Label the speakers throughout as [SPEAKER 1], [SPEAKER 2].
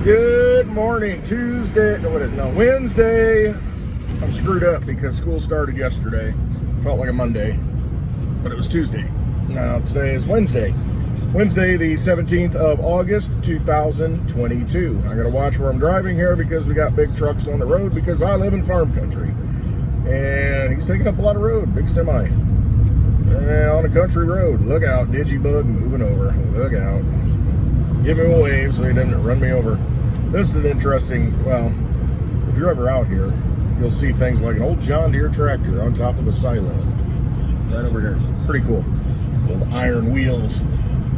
[SPEAKER 1] Good morning. Wednesday. I'm screwed up because school started yesterday. Felt like a Monday, but it was Tuesday. Now today is Wednesday. Wednesday, the 17th of August, 2022. I gotta watch where I'm driving here because we got big trucks on the road because I live in farm country. And he's taking up a lot of road, big semi. And on a country road. Look out, Digibyte moving over. Look out. Give him a wave so he doesn't run me over. This is an interesting, well, if you're ever out here, you'll see things like an old John Deere tractor on top of a silo. Right over here. Pretty cool. Old iron wheels.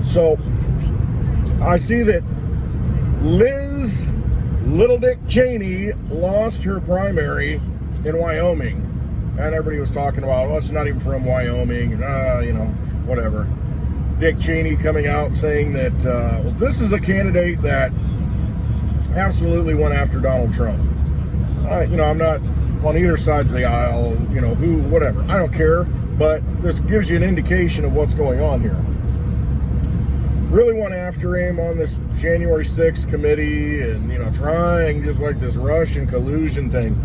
[SPEAKER 1] So, I see that Liz Little Dick Cheney lost her primary in Wyoming. And everybody was talking about, well, it's not even from Wyoming, whatever. Dick Cheney coming out saying that, well, this is a candidate that absolutely went after Donald Trump. I'm not on either sides of the aisle, whatever. I don't care, but this gives you an indication of what's going on here. Really went after him on this January 6th committee and, trying just like this Russian collusion thing.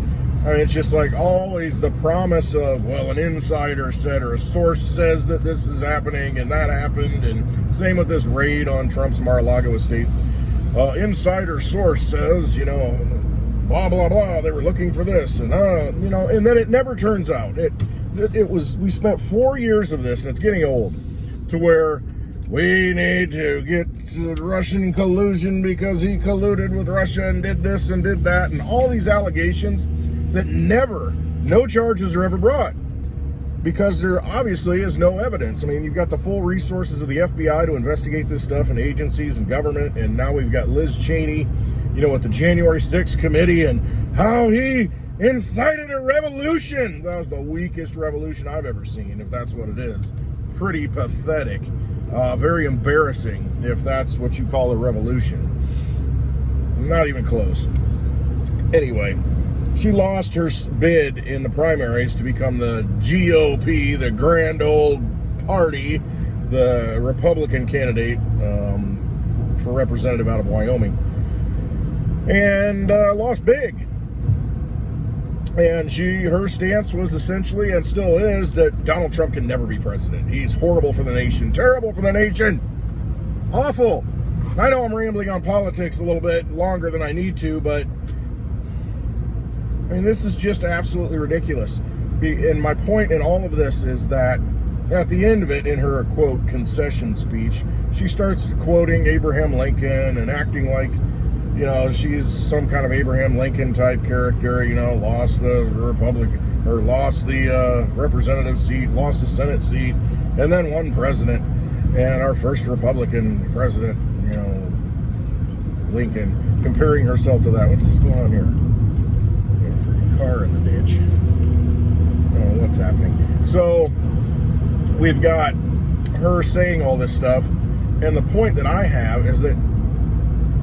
[SPEAKER 1] I mean, it's just like always the promise of, well, an insider said or a source says that this is happening and that happened. And same with this raid on Trump's Mar-a-Lago estate. Insider source says, blah, blah, blah, they were looking for this. And, and then it never turns out. We spent 4 years of this, and it's getting old, to where we need to get Russian collusion because he colluded with Russia and did this and did that. And all these allegations that no charges are ever brought because there obviously is no evidence. I mean, you've got the full resources of the FBI to investigate this stuff and agencies and government, and now we've got Liz Cheney, with the January 6th committee and how he incited a revolution. That was the weakest revolution I've ever seen, if that's what it is. Pretty pathetic. Very embarrassing, if that's what you call a revolution. Not even close. Anyway, she lost her bid in the primaries to become the GOP, the grand old party, the Republican candidate for representative out of Wyoming. And lost big. And her stance was essentially, and still is, that Donald Trump can never be president. He's horrible for the nation, terrible for the nation, awful. I know I'm rambling on politics a little bit longer than I need to, but I mean, this is just absolutely ridiculous. And my point in all of this is that at the end of it, in her, quote, concession speech, she starts quoting Abraham Lincoln and acting like, she's some kind of Abraham Lincoln type character, lost the lost the representative seat, lost the Senate seat, and then won president. And our first Republican president, Lincoln, comparing herself to that. What's going on here? Car in the ditch. Oh, what's happening? So we've got her saying all this stuff, and the point that I have is that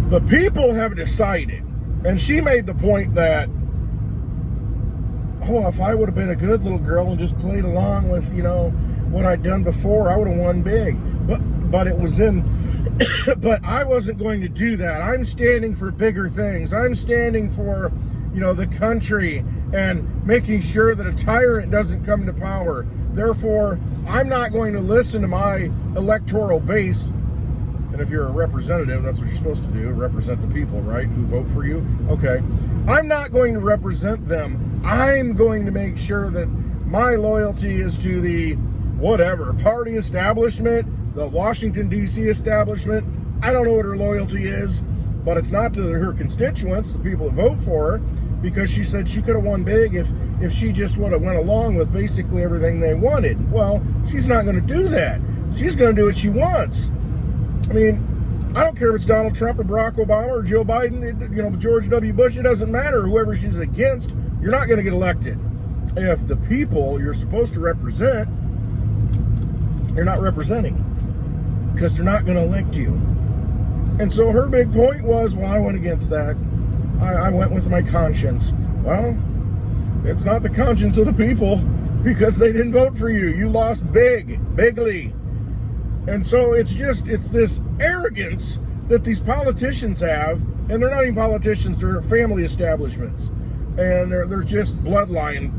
[SPEAKER 1] the people have decided, and she made the point that, if I would have been a good little girl and just played along with, what I'd done before, I would have won big. But it was but I wasn't going to do that. I'm standing for bigger things. I'm standing for the country and making sure that a tyrant doesn't come to power. Therefore, I'm not going to listen to my electoral base. And if you're a representative, that's what you're supposed to do, represent the people, right, who vote for you. Okay. I'm not going to represent them. I'm going to make sure that my loyalty is to the whatever party establishment, the Washington, D.C. establishment. I don't know what her loyalty is, but it's not to her constituents, the people that vote for her, because she said she could have won big if she just would have went along with basically everything they wanted. Well, she's not going to do that. She's going to do what she wants. I mean, I don't care if it's Donald Trump or Barack Obama or Joe Biden, George W. Bush, it doesn't matter. Whoever she's against, you're not going to get elected. If the people you're supposed to represent, you're not representing, because they're not going to elect you. And so her big point was, well, I went against that. I went with my conscience. Well, it's not the conscience of the people, because they didn't vote for you. You lost bigly. And so it's this arrogance that these politicians have, And they're not even politicians, they're family establishments. And they're just bloodline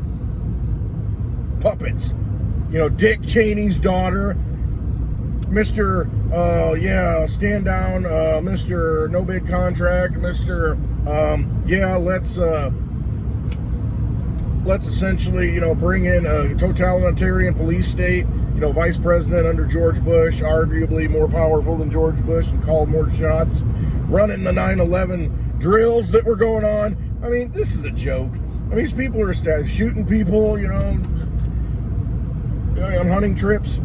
[SPEAKER 1] puppets. You know, Dick Cheney's daughter, Mr. Stand down, Mr. No bid contract, Mr. Let's essentially, bring in a totalitarian police state, vice president under George Bush, arguably more powerful than George Bush and called more shots, running the 9/11 drills that were going on. I mean, this is a joke. I mean, these people are shooting people, on hunting trips.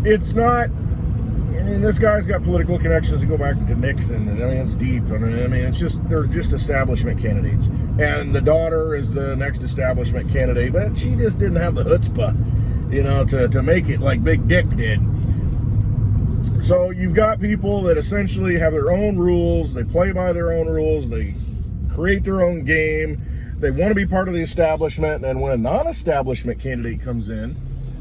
[SPEAKER 1] It's not, this guy's got political connections that go back to Nixon, and it's deep. They're just establishment candidates. And the daughter is the next establishment candidate, but she just didn't have the chutzpah, to make it like Big Dick did. So you've got people that essentially have their own rules, they play by their own rules, they create their own game, they want to be part of the establishment, and when a non-establishment candidate comes in,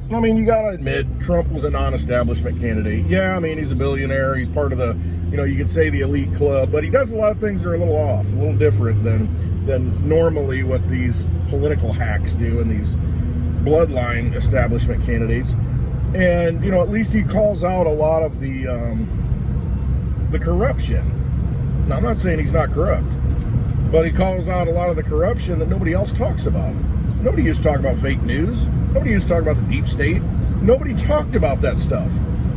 [SPEAKER 1] you gotta admit, Trump was a non-establishment candidate. Yeah, he's a billionaire, he's part of the, you could say the elite club, but he does a lot of things that are a little off, a little different than normally what these political hacks do and these bloodline establishment candidates. And, at least he calls out a lot of the corruption. Now, I'm not saying he's not corrupt, but he calls out a lot of the corruption that nobody else talks about. Nobody used to talk about fake news. Nobody used to talk about the deep state. Nobody talked about that stuff.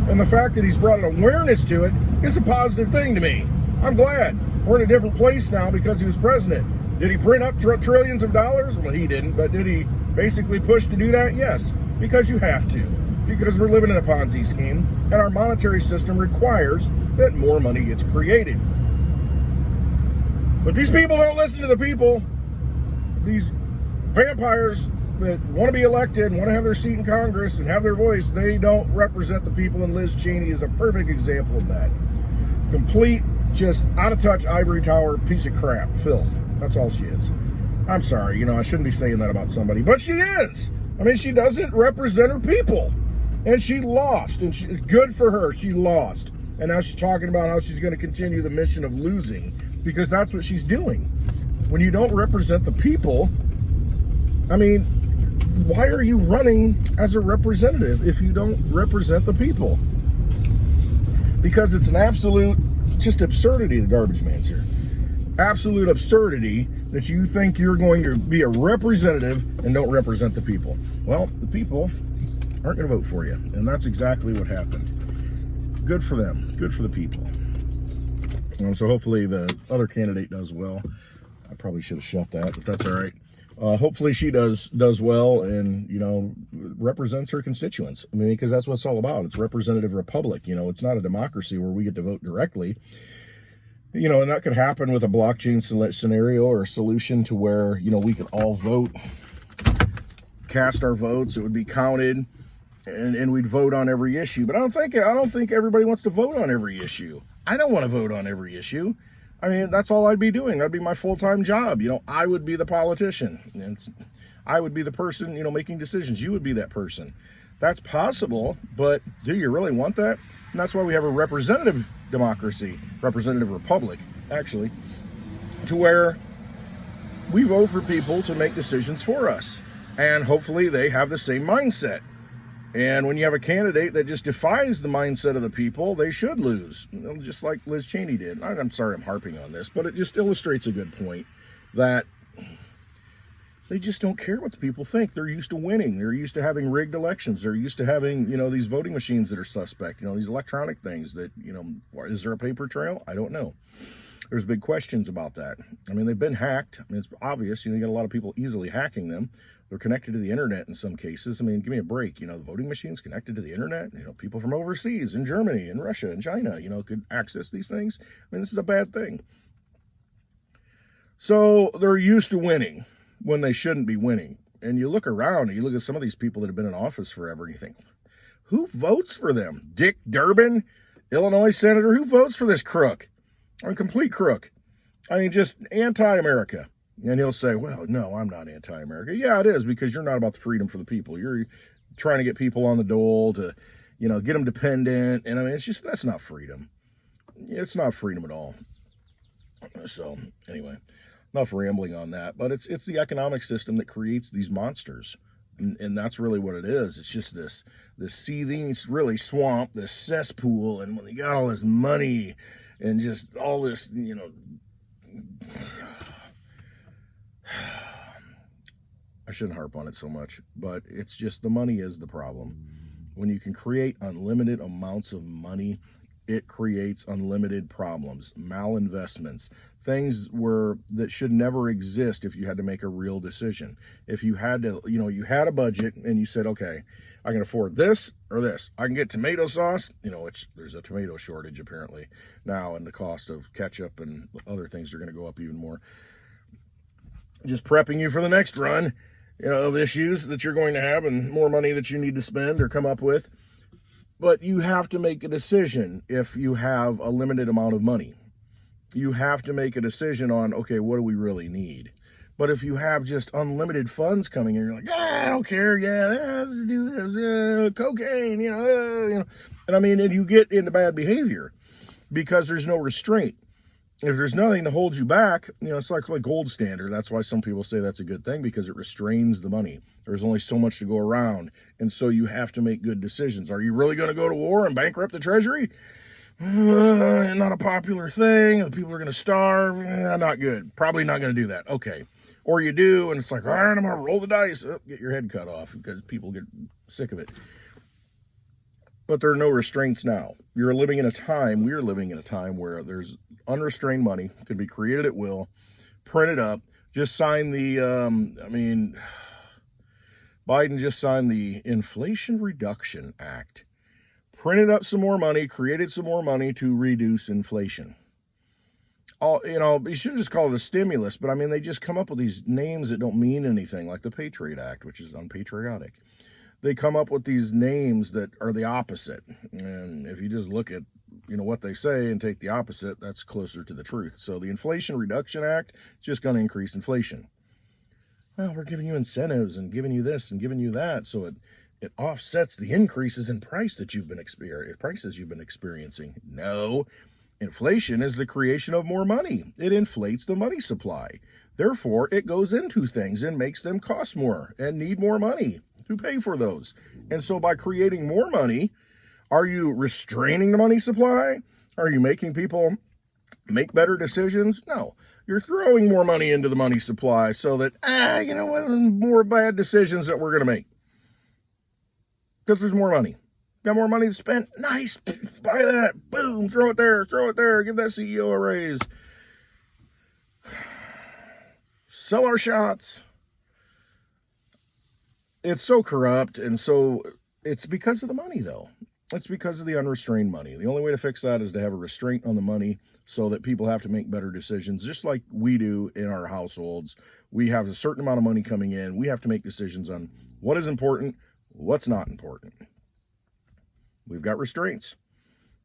[SPEAKER 1] And the fact that he's brought an awareness to it is a positive thing to me. I'm glad. We're in a different place now because he was president. Did he print up trillions of dollars? Well, he didn't. But did he basically push to do that? Yes. Because you have to. Because we're living in a Ponzi scheme. And our monetary system requires that more money gets created. But these people don't listen to the people. These vampires that want to be elected and want to have their seat in Congress and have their voice, they don't represent the people, and Liz Cheney is a perfect example of that. Complete, just out of touch, ivory tower, piece of crap, filth. That's all she is. I'm sorry, I shouldn't be saying that about somebody, but she is. She doesn't represent her people, and she lost, and good for her, she lost. And now she's talking about how she's going to continue the mission of losing, because that's what she's doing. When you don't represent the people, why are you running as a representative if you don't represent the people? Because it's an absolute, just absurdity, the garbage man's here. Absolute absurdity that you think you're going to be a representative and don't represent the people. Well, the people aren't going to vote for you. And that's exactly what happened. Good for them. Good for the people. So hopefully the other candidate does well. I probably should have shut that, but that's all right. Hopefully she does well and, represents her constituents. Because that's what it's all about. It's representative republic. It's not a democracy where we get to vote directly. And that could happen with a blockchain scenario or a solution to where, we could all vote, cast our votes, it would be counted, and we'd vote on every issue. But I don't think everybody wants to vote on every issue. I don't want to vote on every issue. That's all I'd be doing. That'd be my full-time job. I would be the politician. And I would be the person, making decisions. You would be that person. That's possible, but do you really want that? And that's why we have a representative democracy, representative republic, actually, to where we vote for people to make decisions for us. And hopefully they have the same mindset. And when you have a candidate that just defies the mindset of the people, they should lose, just like Liz Cheney did. I'm sorry I'm harping on this, but it just illustrates a good point that they just don't care what the people think. They're used to winning. They're used to having rigged elections. They're used to having, these voting machines that are suspect, these electronic things that, is there a paper trail? I don't know. There's big questions about that. They've been hacked. It's obvious, you get a lot of people easily hacking them. They're connected to the internet in some cases. Give me a break. The voting machines connected to the internet. People from overseas in Germany and Russia and China, could access these things. This is a bad thing. So they're used to winning when they shouldn't be winning. And you look around and you look at some of these people that have been in office forever and you think, who votes for them? Dick Durbin, Illinois senator, who votes for this crook? A complete crook. Just anti-America. And he'll say, well, no, I'm not anti-America. Yeah, it is, because you're not about the freedom for the people. You're trying to get people on the dole to, get them dependent. And it's just, that's not freedom. It's not freedom at all. So anyway, enough rambling on that, but it's the economic system that creates these monsters. And that's really what it is. It's just this seething, really swamp, this cesspool, and when you got all this money and just all this, I shouldn't harp on it so much, but it's just the money is the problem. When you can create unlimited amounts of money, it creates unlimited problems, malinvestments, things that should never exist if you had to make a real decision. If you had to, you had a budget and you said, okay, I can afford this or this. I can get tomato sauce, there's a tomato shortage apparently now, and the cost of ketchup and other things are going to go up even more. Just prepping you for the next run, of issues that you're going to have and more money that you need to spend or come up with. But you have to make a decision if you have a limited amount of money. You have to make a decision on, okay, what do we really need? But if you have just unlimited funds coming in, you're like, I don't care, do this, cocaine, and you get into bad behavior because there's no restraint. If there's nothing to hold you back, it's like gold standard. That's why some people say that's a good thing, because it restrains the money. There's only so much to go around. And so you have to make good decisions. Are you really going to go to war and bankrupt the treasury? Not a popular thing. The people are going to starve. Not good. Probably not going to do that. Okay. Or you do, and it's like, all right, I'm going to roll the dice. Get your head cut off because people get sick of it. But there are no restraints now. We're living in a time where there's unrestrained money, can be created at will, printed up. Just signed Biden just signed the Inflation Reduction Act. Printed up some more money, created some more money to reduce inflation. You shouldn't just call it a stimulus, but they just come up with these names that don't mean anything, like the Patriot Act, which is unpatriotic. They come up with these names that are the opposite. And if you just look at, what they say and take the opposite, that's closer to the truth. So the Inflation Reduction Act is just going to increase inflation. Well, we're giving you incentives and giving you this and giving you that. So it offsets the increases in prices you've been experiencing. No, inflation is the creation of more money. It inflates the money supply. Therefore, it goes into things and makes them cost more and need more money to pay for those. And so by creating more money, are you restraining the money supply? Are you making people make better decisions? No. You're throwing more money into the money supply so that, more bad decisions that we're going to make. Because there's more money. Got more money to spend? Nice. Buy that. Boom. Throw it there. Give that CEO a raise. Sell our shots. It's so corrupt, and so it's because of the money, though. It's because of the unrestrained money. The only way to fix that is to have a restraint on the money so that people have to make better decisions, just like we do in our households. We have a certain amount of money coming in. We have to make decisions on what is important, what's not important. We've got restraints.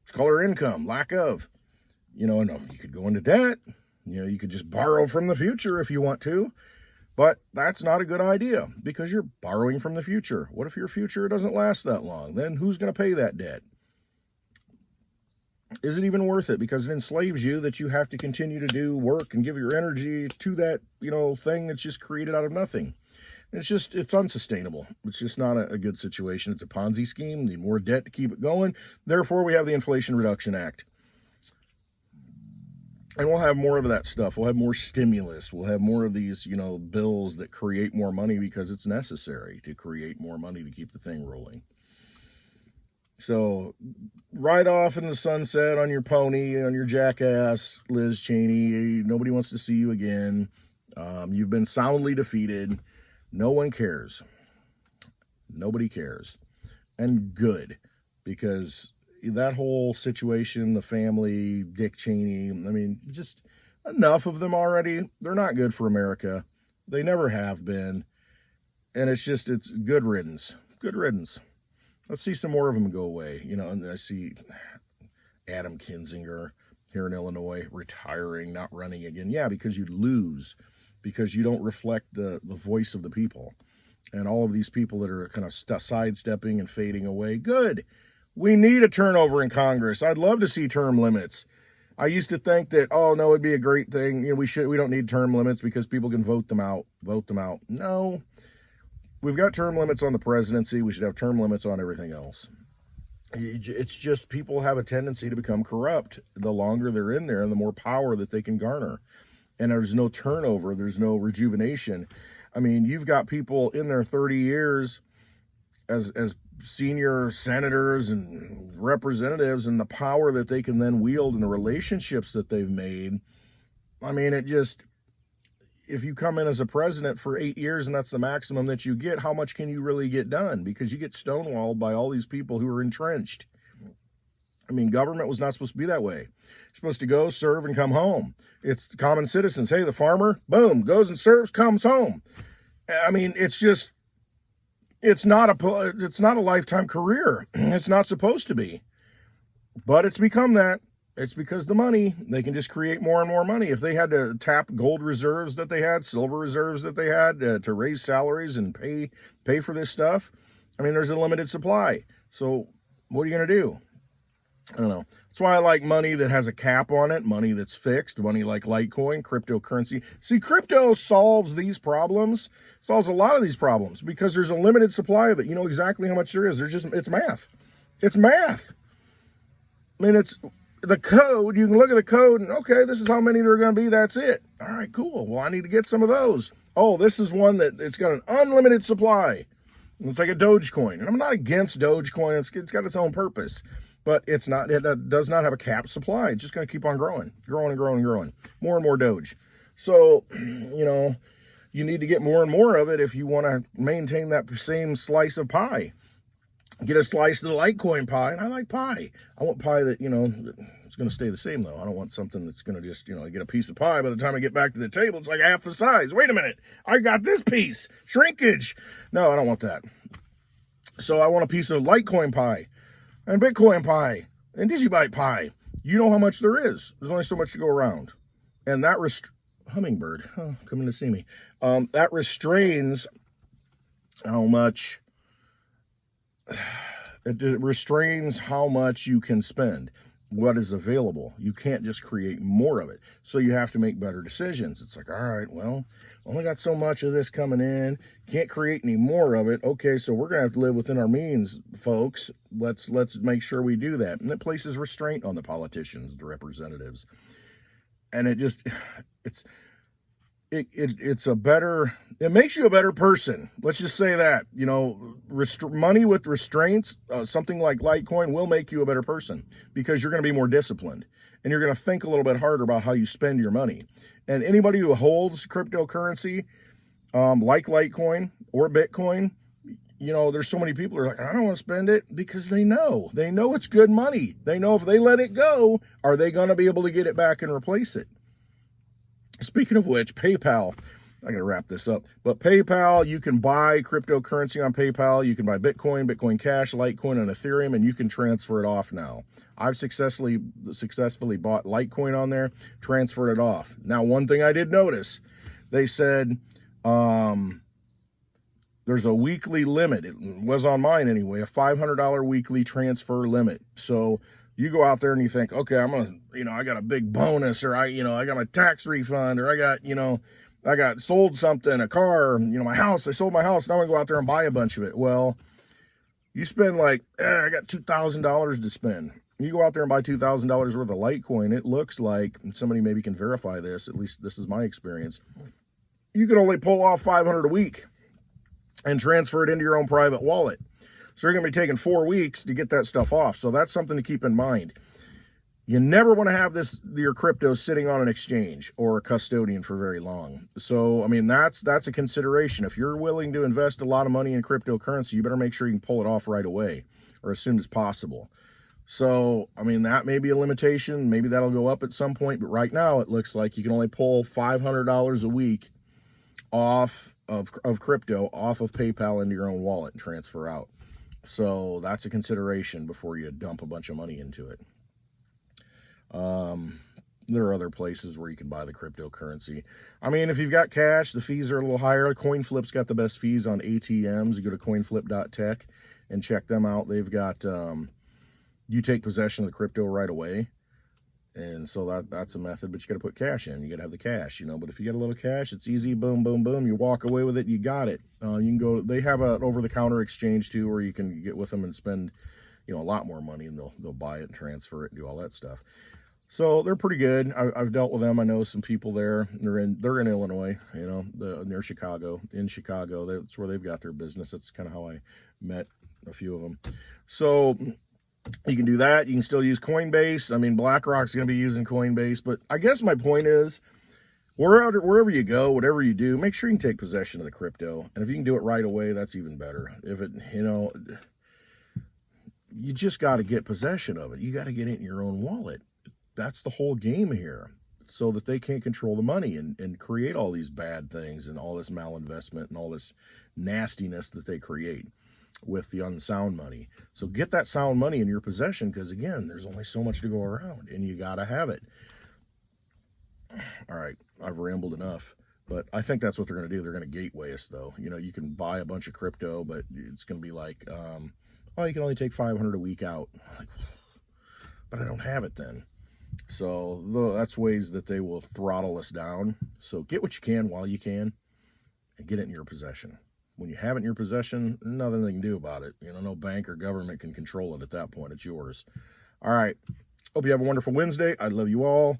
[SPEAKER 1] It's called our income, lack of. You could go into debt. You could just borrow from the future if you want to. But that's not a good idea because you're borrowing from the future. What if your future doesn't last that long? Then who's going to pay that debt? Is it even worth it? Because it enslaves you that you have to continue to do work and give your energy to that, thing that's just created out of nothing. It's unsustainable. It's just not a good situation. It's a Ponzi scheme. Need more debt to keep it going. Therefore, we have the Inflation Reduction Act. And we'll have more of that stuff. We'll have more stimulus. We'll have more of these, bills that create more money because it's necessary to create more money to keep the thing rolling. So ride off in the sunset on your pony, on your jackass, Liz Cheney. Nobody wants to see you again. You've been soundly defeated. No one cares. Nobody cares. And good, because that whole situation, the family, Dick Cheney, just enough of them already. They're not good for America. They never have been. And it's good riddance. Good riddance. Let's see some more of them go away. And I see Adam Kinzinger here in Illinois retiring, not running again. Yeah, because you'd lose. Because you don't reflect the voice of the people. And all of these people that are kind of sidestepping and fading away. Good. We need a turnover in Congress. I'd love to see term limits. I used to think that, oh no, it'd be a great thing. We don't need term limits because people can vote them out. No, we've got term limits on the presidency. We should have term limits on everything else. It's just people have a tendency to become corrupt. The longer they're in there and the more power that they can garner. And there's no turnover. There's no rejuvenation. I mean, you've got people in their 30 years as senior senators and representatives, and the power that they can then wield and the relationships that they've made. I mean, if you come in as a president for 8 years and that's the maximum that you get, how much can you really get done? Because you get stonewalled by all these people who are entrenched. I mean, government was not supposed to be that way. You're supposed to go, serve, and come home. It's the common citizens. Hey, the farmer, boom, goes and serves, comes home. I mean, it's not a lifetime career. It's not supposed to be. But it's become that. It's because the money, they can just create more and more money. If they had to tap gold reserves that they had, silver reserves that they had to raise salaries and pay for this stuff, I mean, there's a limited supply. So what are you going to do? I don't know. That's why I like money that has a cap on it, money that's fixed, money like Litecoin, cryptocurrency. See, crypto solves a lot of these problems because there's a limited supply of it. You know exactly how much there is. It's math. It's math. I mean, it's the code. You can look at the code and, okay, this is how many there are going to be. That's it. All right, cool. Well, I need to get some of those. Oh, this is one that it's got an unlimited supply. It's like a Dogecoin. And I'm not against Dogecoin. It's got its own purpose. But it does not have a capped supply. It's just going to keep on growing. More and more Doge. So, you need to get more and more of it if you want to maintain that same slice of pie. Get a slice of the Litecoin pie, and I like pie. I want pie that, it's going to stay the same, though. I don't want something that's going to just, get a piece of pie. By the time I get back to the table, it's like half the size. Wait a minute. I got this piece. Shrinkage. No, I don't want that. So I want a piece of Litecoin pie. And Bitcoin pie, and Digibyte pie. You know how much there is. There's only so much to go around. And that hummingbird, coming to see me. That restrains how much, it restrains how much you can spend, what is available. You can't just create more of it. So you have to make better decisions. It's like, all right, well, only got so much of this coming in, can't create any more of it. Okay, so we're gonna have to live within our means, folks. Let's make sure we do that. And it places restraint on the politicians, the representatives. And it makes you a better person. Let's just say that, money with restraints, something like Litecoin will make you a better person because you're going to be more disciplined and you're going to think a little bit harder about how you spend your money. And anybody who holds cryptocurrency, like Litecoin or Bitcoin, there's so many people who are like, I don't want to spend it, because they know it's good money. They know if they let it go, are they going to be able to get it back and replace it? Speaking of which, PayPal, I got to wrap this up, but PayPal, you can buy cryptocurrency on PayPal. You can buy Bitcoin, Bitcoin Cash, Litecoin, and Ethereum, and you can transfer it off now. I've successfully bought Litecoin on there, transferred it off. Now, one thing I did notice, they said there's a weekly limit. It was on mine anyway, a $500 weekly transfer limit. So you go out there and you think, okay, I got a big bonus, or I got my tax refund, or I got sold something, a car, my house, I sold my house. Now I'm going to go out there and buy a bunch of it. Well, you spend I got $2,000 to spend. You go out there and buy $2,000 worth of Litecoin. It looks like, and somebody maybe can verify this, at least this is my experience, you can only pull off $500 a week and transfer it into your own private wallet. So you're going to be taking 4 weeks to get that stuff off. So that's something to keep in mind. You never want to have your crypto sitting on an exchange or a custodian for very long. So, I mean, that's a consideration. If you're willing to invest a lot of money in cryptocurrency, you better make sure you can pull it off right away or as soon as possible. So, I mean, that may be a limitation. Maybe that'll go up at some point. But right now, it looks like you can only pull $500 a week off of crypto off of PayPal into your own wallet and transfer out. So that's a consideration before you dump a bunch of money into it. There are other places where you can buy the cryptocurrency. I mean, if you've got cash, the fees are a little higher. CoinFlip's got the best fees on ATMs. You go to coinflip.tech and check them out. They've got, you take possession of the crypto right away. And so that's a method, but you got to put cash in. You got to have the cash, you know. But if you get a little cash, it's easy. Boom, boom, boom. You walk away with it. You got it. You can go. They have an over-the-counter exchange too, where you can get with them and spend, you know, a lot more money, and they'll buy it and transfer it and do all that stuff. So they're pretty good. I've dealt with them. I know some people there. They're in Illinois, you know, near Chicago. In Chicago, that's where they've got their business. That's kind of how I met a few of them. So you can do that. You can still use Coinbase. I mean, BlackRock's going to be using Coinbase, but I guess my point is, wherever you go, whatever you do, make sure you can take possession of the crypto. And if you can do it right away, that's even better. If it, you know, you just got to get possession of it. You got to get it in your own wallet. That's the whole game here, so that they can't control the money and create all these bad things and all this malinvestment and all this nastiness that they create with the unsound money. So get that sound money in your possession, because again, there's only so much to go around and you got to have it. All right, I've rambled enough, but I think that's what they're going to do. They're going to gateway us though. You know, you can buy a bunch of crypto, but it's going to be like, oh, you can only take 500 a week out. Like, but I don't have it then. So that's ways that they will throttle us down. So get what you can while you can and get it in your possession. When you have it in your possession, nothing they can do about it. You know, no bank or government can control it at that point. It's yours. All right. Hope you have a wonderful Wednesday. I love you all.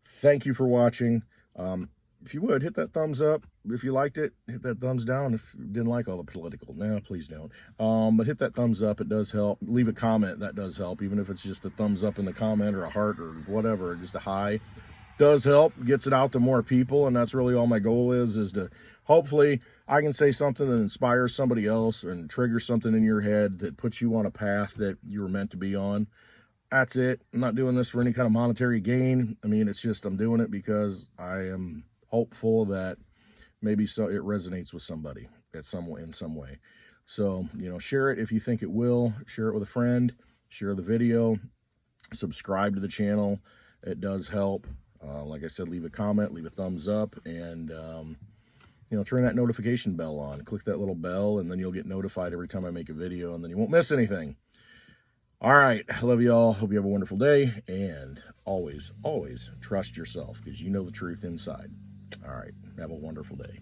[SPEAKER 1] Thank you for watching. If you would, hit that thumbs up. If you liked it, hit that thumbs down. If you didn't like all the political, no, please don't. But hit that thumbs up. It does help. Leave a comment. That does help. Even if it's just a thumbs up in the comment or a heart or whatever, just a hi. Does help. Gets it out to more people. And that's really all my goal is to hopefully I can say something that inspires somebody else and triggers something in your head that puts you on a path that you were meant to be on. That's it. I'm not doing this for any kind of monetary gain. I mean, it's just I'm doing it because I am hopeful that maybe so it resonates with somebody in some way. So, you know, share it if you think it will. Share it with a friend. Share the video. Subscribe to the channel. It does help. Like I said, leave a comment, leave a thumbs up, and you know, turn that notification bell on. Click that little bell, and then you'll get notified every time I make a video, and then you won't miss anything. All right, I love you all. Hope you have a wonderful day, and always, always trust yourself, because you know the truth inside. All right, have a wonderful day.